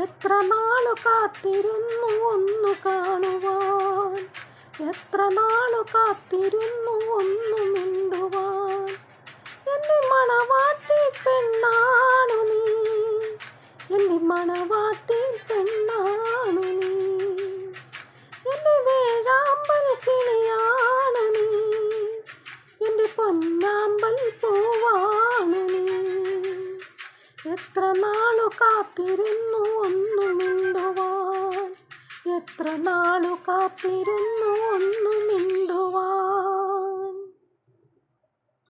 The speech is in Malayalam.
എത്ര നാളു കാത്തിരുന്നു ഒന്നു കാണുവാൻ, എത്ര നാളു കാത്തിരുന്നു ഒന്നു മിണ്ടുവാൻ. എൻ്റെ മണവാട്ടി പെണ്ണാണു നീ, എൻ്റെ മണവാട്ടി പെണ്ണാണു നീ, എൻ്റെ വേഴാമ്പൽ കിളിയാണു നീ, എൻ്റെ പൊന്നാമ്പൽ പൂവാണു നീ. എത്ര നാളു കാത്തിരുന്നു ഒന്നു മിണ്ടുവാൻ, എത്ര നാളു കാത്തിരുന്നു ഒന്നു മിണ്ടുവാൻ.